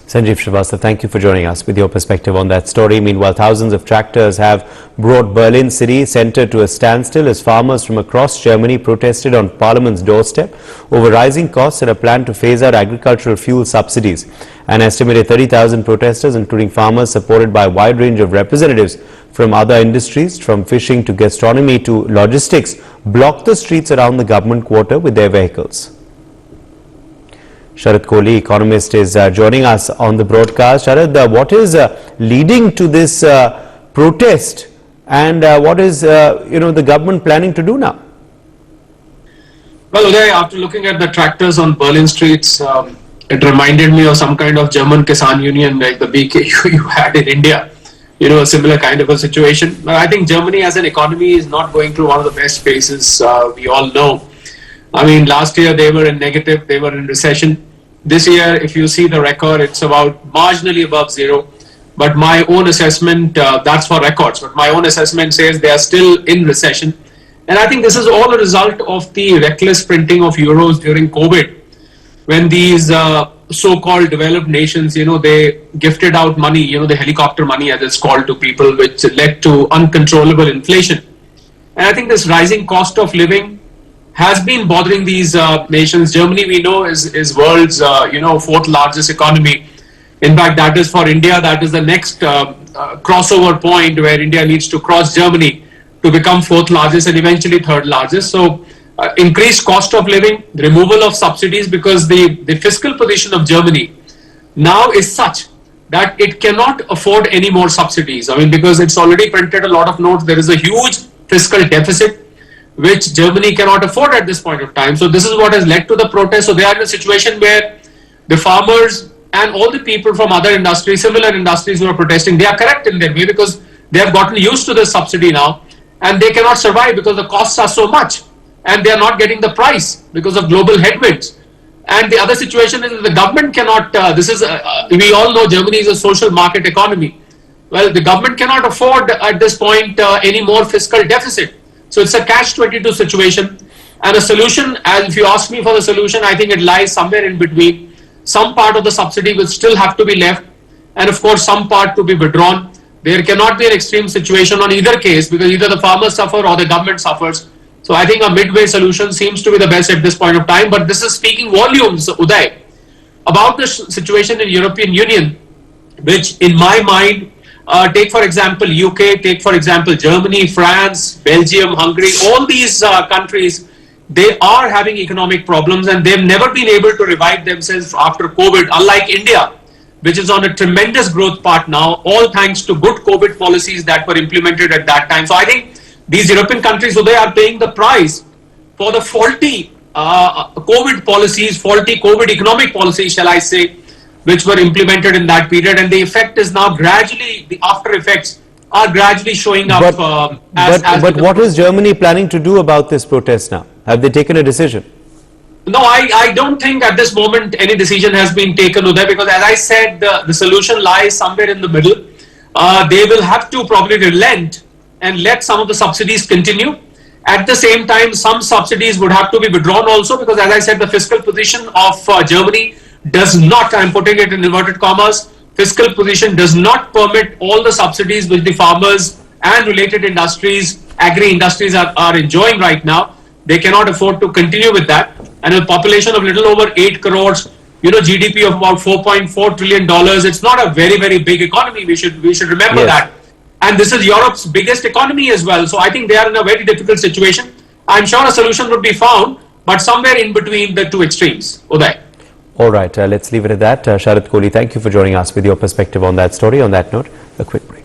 Sanjeev Srivastava, thank you for joining us with your perspective on that story. Meanwhile, thousands of tractors have brought Berlin city centre to a standstill as farmers from across Germany protested on Parliament's doorstep over rising costs and a plan to phase out agricultural fuel subsidies. An estimated 30,000 protesters, including farmers supported by a wide range of representatives from other industries, from fishing to gastronomy to logistics, blocked the streets around the government quarter with their vehicles. Sharad Kohli, economist, is joining us on the broadcast. Sharad, what is leading to this protest, and what is the government planning to do now? Well, Uday, after looking at the tractors on Berlin streets, it reminded me of some kind of German Kisan Union like the BKU you had in India. A similar kind of a situation. But I think Germany as an economy is not going through one of the best phases, we all know. I mean, last year they were in negative, they were in recession. This year, if you see the record, it's about marginally above zero. But my own assessment, that's for records, but my own assessment says they are still in recession. And I think this is all a result of the reckless printing of euros during COVID, when these so-called developed nations, they gifted out money, the helicopter money as it's called, to people, which led to uncontrollable inflation. And I think this rising cost of living has been bothering these nations. Germany, we know, is world's fourth largest economy. In fact, that is for India. That is the next crossover point where India needs to cross Germany to become fourth largest and eventually third largest. So increased cost of living, removal of subsidies, because the fiscal position of Germany now is such that it cannot afford any more subsidies. I mean, because it's already printed a lot of notes, there is a huge fiscal deficit which Germany cannot afford at this point of time. So this is what has led to the protest. So they are in a situation where the farmers and all the people from other industries, similar industries who are protesting, they are correct in their way, because they have gotten used to the subsidy now and they cannot survive because the costs are so much and they are not getting the price because of global headwinds. And the other situation is that the government cannot, we all know Germany is a social market economy. Well, the government cannot afford at this point any more fiscal deficit. So it's a catch-22 situation, and a solution, as if you ask me for the solution, I think it lies somewhere in between. Some part of the subsidy will still have to be left, and of course some part to be withdrawn. There cannot be an extreme situation on either case, because either the farmers suffer or the government suffers. So I think a midway solution seems to be the best at this point of time. But this is speaking volumes, Uday, about the situation in European Union, which in my mind, take for example UK, take for example Germany, France, Belgium, Hungary, all these countries, they are having economic problems and they've never been able to revive themselves after COVID, unlike India, which is on a tremendous growth path now, all thanks to good COVID policies that were implemented at that time. So I think these European countries, so they are paying the price for the faulty COVID policies, faulty COVID economic policies, shall I say, which were implemented in that period, and the effect is now gradually, the after effects are gradually showing up. But what is Germany planning to do about this protest now? Have they taken a decision? No, I don't think at this moment any decision has been taken, Uday, because as I said, the solution lies somewhere in the middle. They will have to probably relent and let some of the subsidies continue. At the same time, some subsidies would have to be withdrawn also, because as I said, the fiscal position of Germany does not, I'm putting it in inverted commas, fiscal position does not permit all the subsidies which the farmers and related industries, agri-industries are enjoying right now. They cannot afford to continue with that. And a population of little over 8 crores, GDP of about $4.4 trillion, it's not a very, very big economy. We should remember that. And this is Europe's biggest economy as well. So I think they are in a very difficult situation. I'm sure a solution would be found, but somewhere in between the two extremes. Uday. All right, let's leave it at that. Sharad Kohli, thank you for joining us with your perspective on that story. On that note, a quick break.